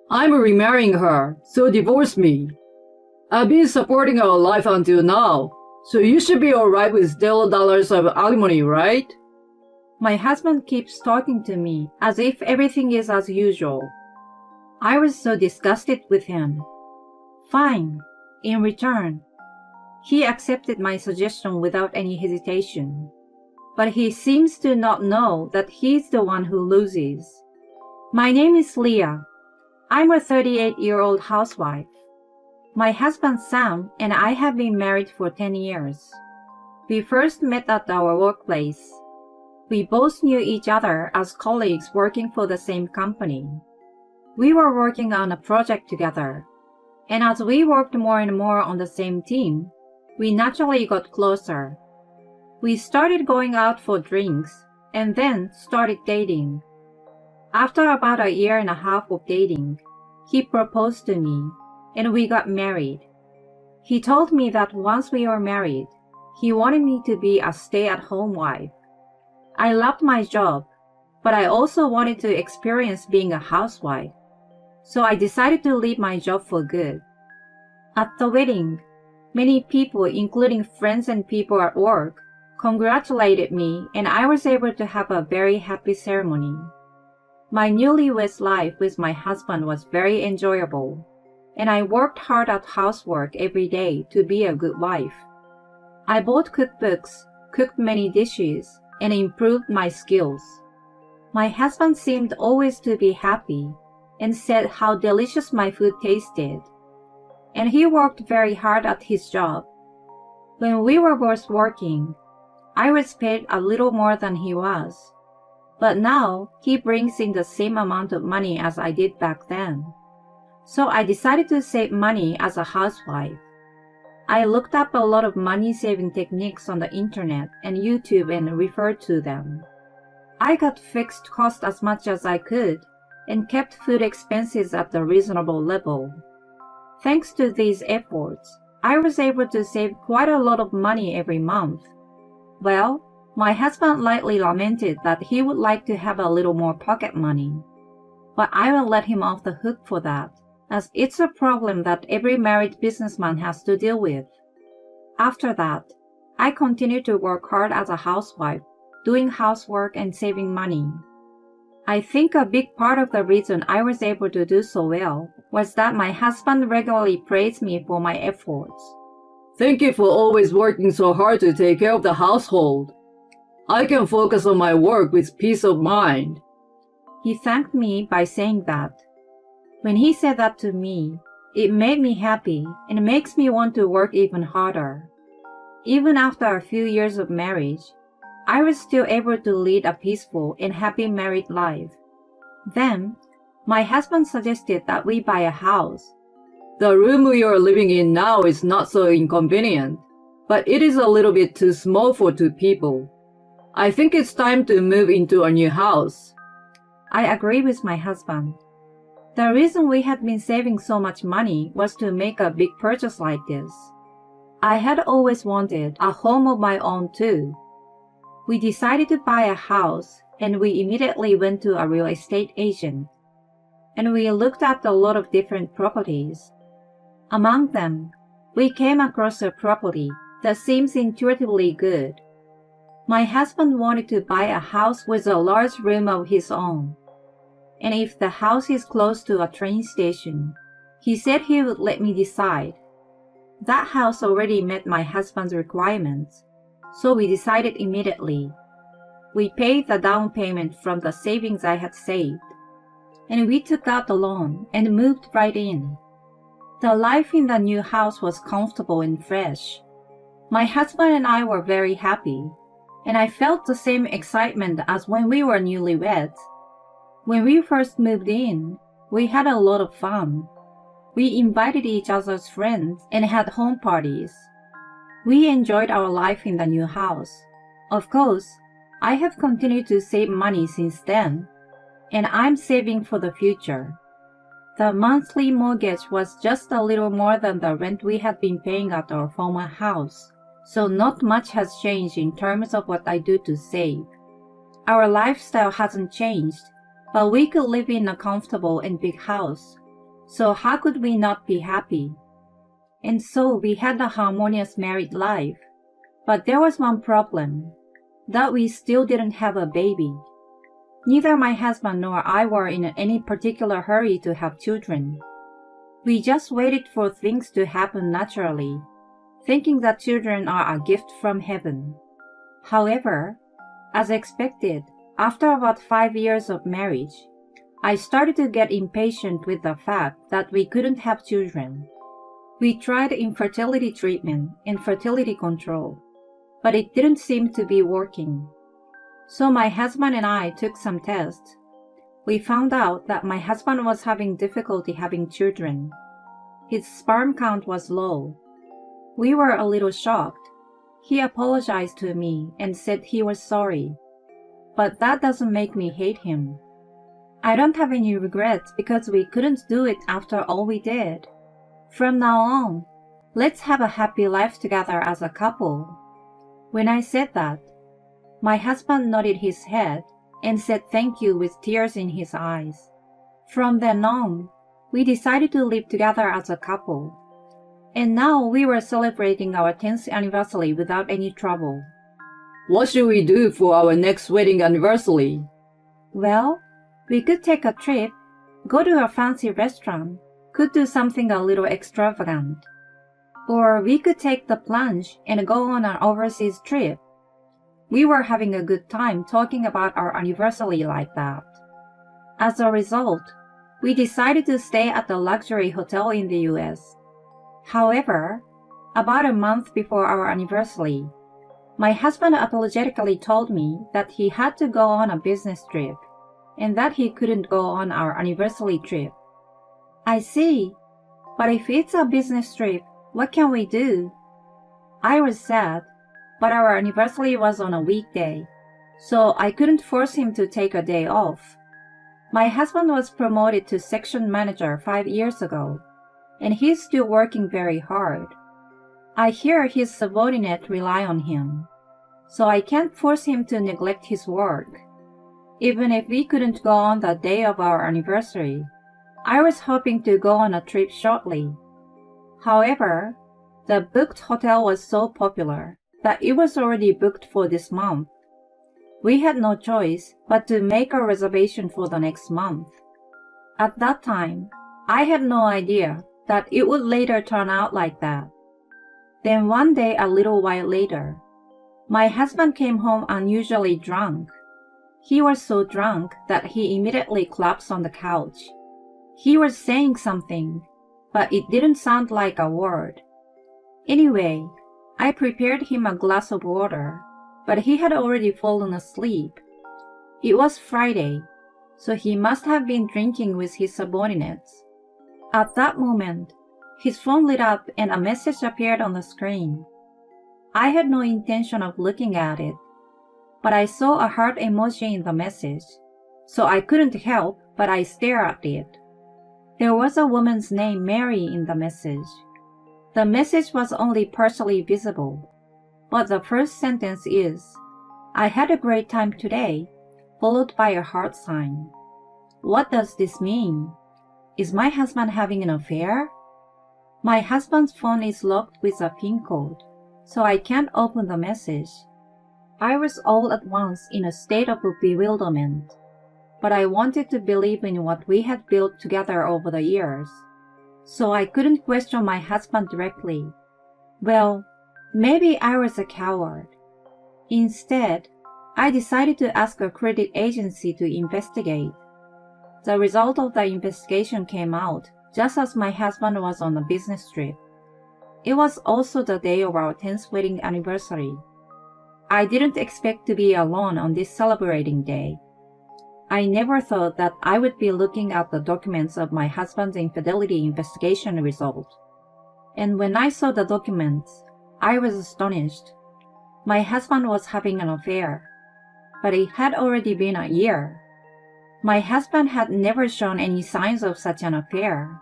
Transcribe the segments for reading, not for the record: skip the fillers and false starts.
I'm remarrying her, so divorce me. I've been supporting our life until now, so you should be alright with $0 of alimony, right? My husband keeps talking to me as if everything is as usual. I was so disgusted with him. Fine. In return, he accepted my suggestion without any hesitation. But he seems to not know that he's the one who loses. My name is Leah. I'm a 38-year-old housewife. My husband Sam and I have been married for 10 years. We first met at our workplace. We both knew each other as colleagues working for the same company. We were working on a project together, and as we worked more and more on the same team, we naturally got closer. We started going out for drinks, and then started dating. After about a year and a half of dating, he proposed to me, and we got married. He told me that once we were married, he wanted me to be a stay-at-home wife. I loved my job, but I also wanted to experience being a housewife, so I decided to leave my job for good. At the wedding, many people, including friends and people at work, congratulated me, and I was able to have a very happy ceremony. My newlywed life with my husband was very enjoyable, and I worked hard at housework every day to be a good wife. I bought cookbooks, cooked many dishes, and improved my skills. My husband seemed always to be happy and said how delicious my food tasted. And he worked very hard at his job. When we were both working, I was paid a little more than he was. But now he brings in the same amount of money as I did back then. So I decided to save money as a housewife. I looked up a lot of money-saving techniques on the internet and YouTube and referred to them. I cut fixed costs as much as I could and kept food expenses at a reasonable level. Thanks to these efforts, I was able to save quite a lot of money every month. Well, my husband lightly lamented that he would like to have a little more pocket money. But I will let him off the hook for that, as it's a problem that every married businessman has to deal with. After that, I continued to work hard as a housewife, doing housework and saving money. I think a big part of the reason I was able to do so well was that my husband regularly praised me for my efforts. Thank you for always working so hard to take care of the household. I can focus on my work with peace of mind. He thanked me by saying that. When he said that to me, it made me happy and makes me want to work even harder. Even after a few years of marriage, I was still able to lead a peaceful and happy married life. Then, my husband suggested that we buy a house. The room we are living in now is not so inconvenient, but it is a little bit too small for two people. I think it's time to move into a new house. I agree with my husband. The reason we had been saving so much money was to make a big purchase like this. I had always wanted a home of my own too. We decided to buy a house, and we immediately went to a real estate agent. And we looked at a lot of different properties. Among them, we came across a property that seems intuitively good. My husband wanted to buy a house with a large room of his own. And if the house is close to a train station, he said he would let me decide. That house already met my husband's requirements, so we decided immediately. We paid the down payment from the savings I had saved, and we took out the loan and moved right in. The life in the new house was comfortable and fresh. My husband and I were very happy, and I felt the same excitement as when we were newlyweds. When we first moved in, we had a lot of fun. We invited each other's friends and had home parties. We enjoyed our life in the new house. Of course, I have continued to save money since then, and I'm saving for the future. The monthly mortgage was just a little more than the rent we had been paying at our former house, so not much has changed in terms of what I do to save. Our lifestyle hasn't changed, but we could live in a comfortable and big house, So how could we not be happy? And so we had a harmonious married life. But there was one problem, that we still didn't have a baby. Neither my husband nor I were in any particular hurry to have children. We just waited for things to happen naturally, thinking that children are a gift from heaven. However, as expected, after about 5 years of marriage, I started to get impatient with the fact that we couldn't have children. We tried infertility treatment and fertility control, but it didn't seem to be working. So my husband and I took some tests. We found out that my husband was having difficulty having children. His sperm count was low. We were a little shocked. He apologized to me and said he was sorry. But that doesn't make me hate him. I don't have any regrets because we couldn't do it after all we did. From now on, let's have a happy life together as a couple. When I said that, my husband nodded his head and said thank you with tears in his eyes. From then on, we decided to live together as a couple. And now we were celebrating our 10th anniversary without any trouble. What should we do for our next wedding anniversary? Well, we could take a trip, go to a fancy restaurant, could do something a little extravagant. Or we could take the plunge and go on an overseas trip. We were having a good time talking about our anniversary like that. As a result, we decided to stay at a luxury hotel in the US. However, about a month before our anniversary, my husband apologetically told me that he had to go on a business trip and that he couldn't go on our anniversary trip. I see, but if it's a business trip, what can we do? I was sad, but our anniversary was on a weekday, so I couldn't force him to take a day off. My husband was promoted to section manager 5 years ago, and he's still working very hard. I hear his subordinates rely on him, so I can't force him to neglect his work. Even if we couldn't go on the day of our anniversary, I was hoping to go on a trip shortly. However, the booked hotel was so popular that it was already booked for this month. We had no choice but to make a reservation for the next month. At that time, I had no idea that it would later turn out like that. Then one day a little while later, my husband came home unusually drunk. He was so drunk that he immediately collapsed on the couch. He was saying something, but it didn't sound like a word. Anyway, I prepared him a glass of water, but he had already fallen asleep. It was Friday, so he must have been drinking with his subordinates. At that moment, his phone lit up and a message appeared on the screen. I had no intention of looking at it, but I saw a heart emoji in the message, so I couldn't help but I stared at it. There was a woman's name, Mary, in the message. The message was only partially visible, but the first sentence is, "I had a great time today," followed by a heart sign. What does this mean? Is my husband having an affair? My husband's phone is locked with a PIN code, so I can't open the message. I was all at once in a state of bewilderment, but I wanted to believe in what we had built together over the years, so I couldn't question my husband directly. Well, maybe I was a coward. Instead, I decided to ask a credit agency to investigate. The result of the investigation came out just as my husband was on a business trip. It was also the day of our 10th wedding anniversary. I didn't expect to be alone on this celebrating day. I never thought that I would be looking at the documents of my husband's infidelity investigation result. And when I saw the documents, I was astonished. My husband was having an affair, but it had already been a year. My husband had never shown any signs of such an affair,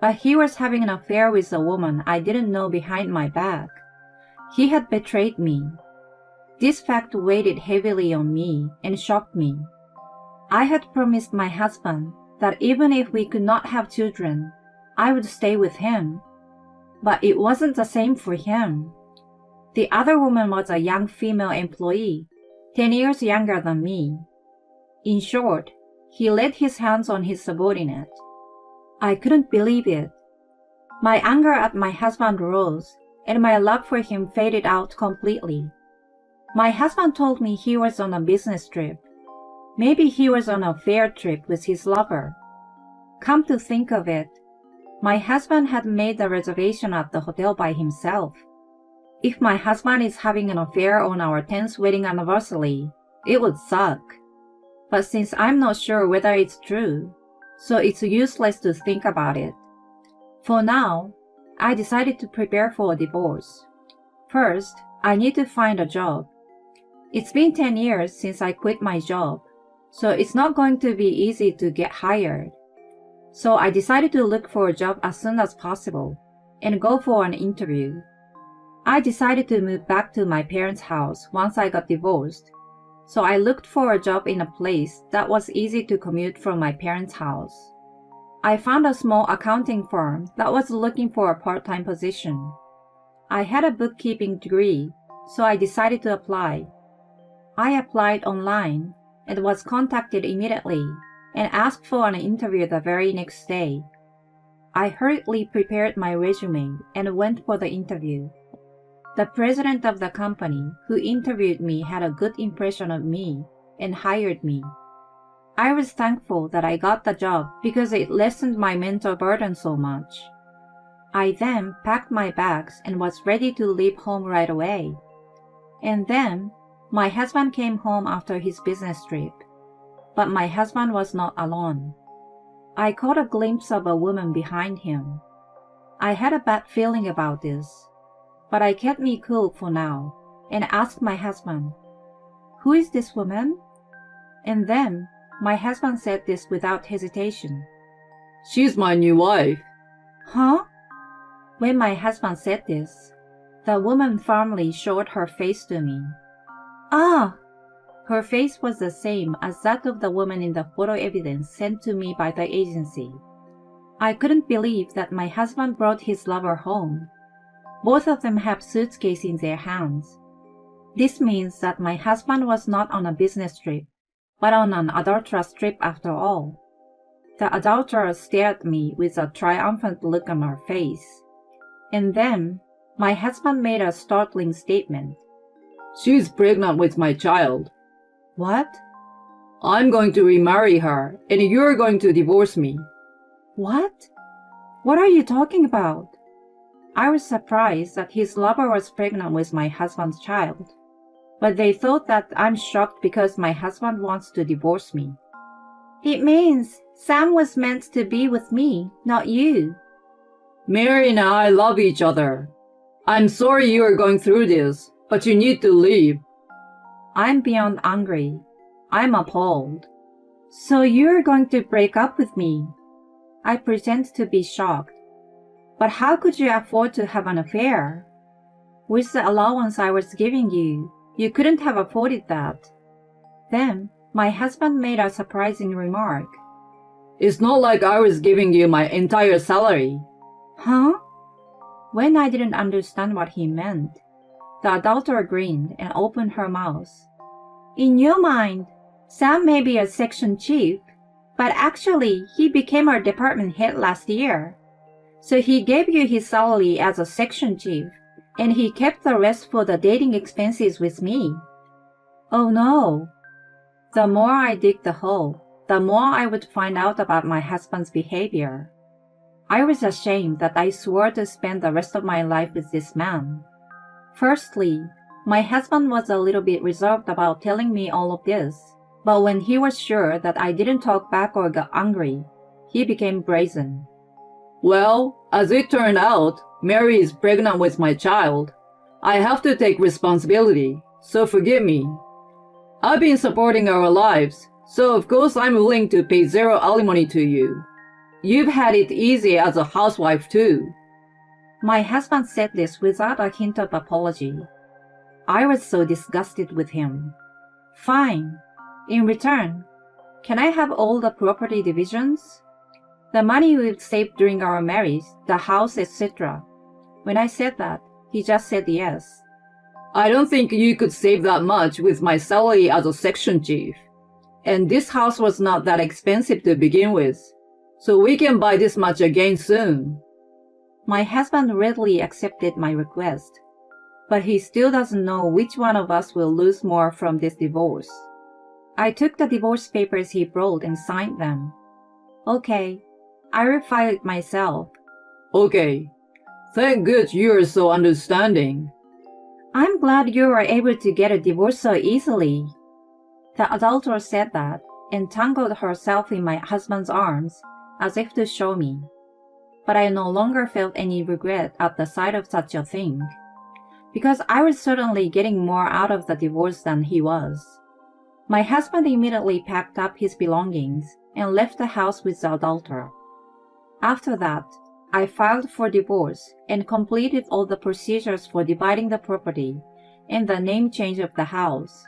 but he was having an affair with a woman I didn't know behind my back. He had betrayed me. This fact weighed heavily on me and shocked me. I had promised my husband that even if we could not have children, I would stay with him. But it wasn't the same for him. The other woman was a young female employee, 10 years younger than me. In short, he laid his hands on his subordinate. I couldn't believe it. My anger at my husband rose, and my love for him faded out completely. My husband told me he was on a business trip. Maybe he was on a fair trip with his lover. Come to think of it, my husband had made the reservation at the hotel by himself. If my husband is having an affair on our 10th wedding anniversary, it would suck. But since I'm not sure whether it's true, so it's useless to think about it. For now, I decided to prepare for a divorce. First, I need to find a job. It's been 10 years since I quit my job, so it's not going to be easy to get hired. So I decided to look for a job as soon as possible and go for an interview. I decided to move back to my parents' house once I got divorced, so I looked for a job in a place that was easy to commute from my parents' house. I found a small accounting firm that was looking for a part-time position. I had a bookkeeping degree, so I decided to apply. I applied online and was contacted immediately and asked for an interview the very next day. I hurriedly prepared my resume and went for the interview. The president of the company who interviewed me had a good impression of me and hired me. I was thankful that I got the job because it lessened my mental burden so much. I then packed my bags and was ready to leave home right away. And then, my husband came home after his business trip. But my husband was not alone. I caught a glimpse of a woman behind him. I had a bad feeling about this, but I kept me cool for now and asked my husband, "Who is this woman?" And then, my husband said this without hesitation. "She's my new wife." Huh? When my husband said this, the woman firmly showed her face to me. Ah! Her face was the same as that of the woman in the photo evidence sent to me by the agency. I couldn't believe that my husband brought his lover home. Both of them have suitcases in their hands. This means that my husband was not on a business trip, but on an adulterous trip after all. The adulterer stared at me with a triumphant look on her face. And then, my husband made a startling statement. "She's pregnant with my child." What? "I'm going to remarry her, and you're going to divorce me." What? What are you talking about? I was surprised that his lover was pregnant with my husband's child, but they thought that I'm shocked because my husband wants to divorce me. It means Sam was meant to be with me, not you. "Mary and I love each other. I'm sorry you are going through this, but you need to leave." I'm beyond angry. I'm appalled. So you're going to break up with me? I pretend to be shocked. But how could you afford to have an affair? With the allowance I was giving you, you couldn't have afforded that. Then, my husband made a surprising remark. "It's not like I was giving you my entire salary." Huh? When I didn't understand what he meant, the adulterer grinned and opened her mouth. In your mind, Sam may be a section chief, but actually he became our department head last year. So he gave you his salary as a section chief, and he kept the rest for the dating expenses with me. Oh no. The more I dig the hole, the more I would find out about my husband's behavior. I was ashamed that I swore to spend the rest of my life with this man. Firstly, my husband was a little bit reserved about telling me all of this, but when he was sure that I didn't talk back or got angry, he became brazen. "Well, as it turned out, Mary is pregnant with my child. I have to take responsibility, so forgive me. I've been supporting our lives, so of course I'm willing to pay zero alimony to you. You've had it easy as a housewife too." My husband said this without a hint of apology. I was so disgusted with him. Fine. In return, Can I have all the property divisions? The money we've saved during our marriage, the house, etc. When I said that, he just said yes. I don't think you could save that much with my salary as a section chief. And this house was not that expensive to begin with, so we can buy this much again soon. My husband readily accepted my request, but he still doesn't know which one of us will lose more from this divorce. I took the divorce papers he brought and signed them. Okay, I will file it myself. Okay. Thank God you're so understanding. I'm glad you were able to get a divorce so easily. The adulterer said that and tangled herself in my husband's arms as if to show me. But I no longer felt any regret at the sight of such a thing, because I was certainly getting more out of the divorce than he was. My husband immediately packed up his belongings and left the house with the adulterer. After that, I filed for divorce and completed all the procedures for dividing the property and the name change of the house.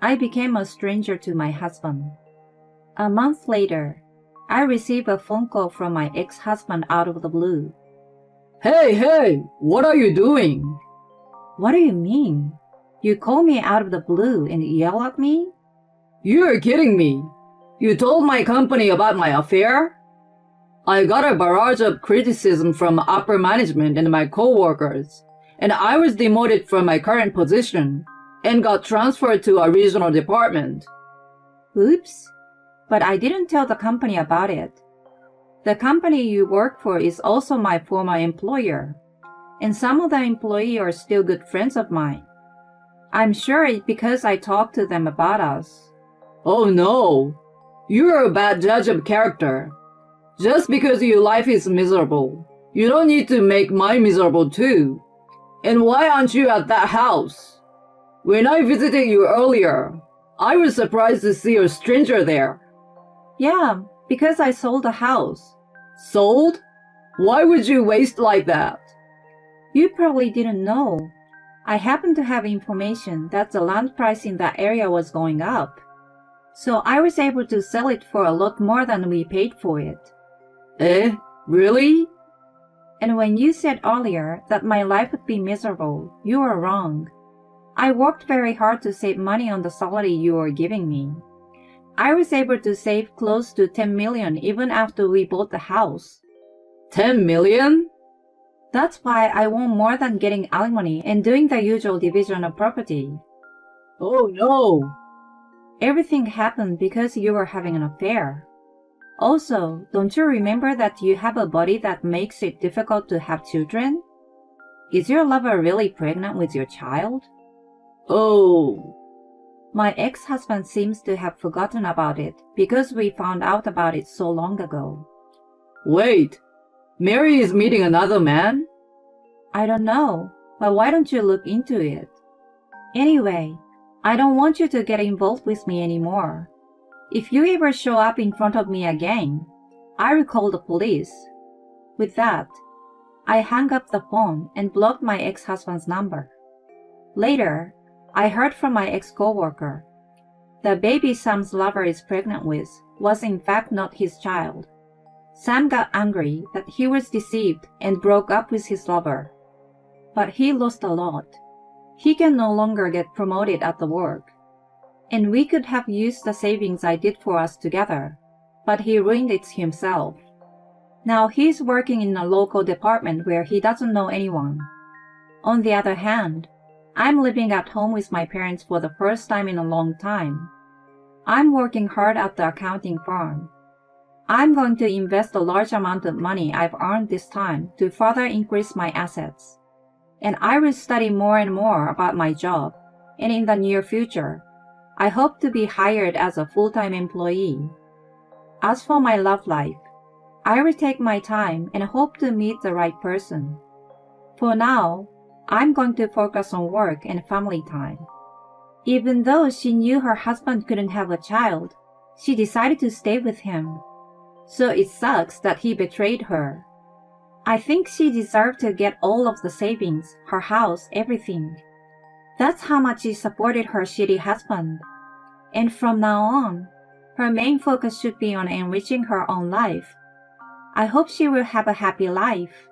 I became a stranger to my husband. A month later, I received a phone call from my ex-husband out of the blue. Hey, what are you doing? What do you mean? You call me out of the blue and yell at me? You're kidding me. You told my company about my affair? I got a barrage of criticism from upper management and my co-workers, and I was demoted from my current position and got transferred to a regional department. Oops, but I didn't tell the company about it. The company you work for is also my former employer, and some of the employees are still good friends of mine. I'm sure it's because I talked to them about us. Oh no, you're a bad judge of character. Just because your life is miserable, you don't need to make mine miserable too. And why aren't you at that house? When I visited you earlier, I was surprised to see a stranger there. Yeah, because I sold the house. Sold? Why would you waste like that? You probably didn't know. I happened to have information that the land price in that area was going up. So I was able to sell it for a lot more than we paid for it. Eh? Really? And when you said earlier that my life would be miserable, you were wrong. I worked very hard to save money on the salary you were giving me. I was able to save close to 10 million even after we bought the house. 10 million? That's why I want more than getting alimony and doing the usual division of property. Oh no! Everything happened because you were having an affair. Also, don't you remember that you have a body that makes it difficult to have children? Is your lover really pregnant with your child? Oh. My ex-husband seems to have forgotten about it because we found out about it so long ago. Wait, Mary is meeting another man? I don't know, but why don't you look into it? Anyway, I don't want you to get involved with me anymore. If you ever show up in front of me again, I will call the police. With that, I hung up the phone and blocked my ex-husband's number. Later, I heard from my ex-coworker. The baby Sam's lover is pregnant with was in fact not his child. Sam got angry that he was deceived and broke up with his lover. But he lost a lot. He can no longer get promoted at the work. And we could have used the savings I did for us together, but he ruined it himself. Now he's working in a local department where he doesn't know anyone. On the other hand, I'm living at home with my parents for the first time in a long time. I'm working hard at the accounting firm. I'm going to invest a large amount of money I've earned this time to further increase my assets. And I will study more and more about my job, and in the near future, I hope to be hired as a full-time employee. As for my love life, I will take my time and hope to meet the right person. For now, I'm going to focus on work and family time. Even though she knew her husband couldn't have a child, she decided to stay with him. So it sucks that he betrayed her. I think she deserved to get all of the savings, her house, everything. That's how much she supported her shitty husband. And from now on, Her main focus should be on enriching her own life. I hope she will have a happy life.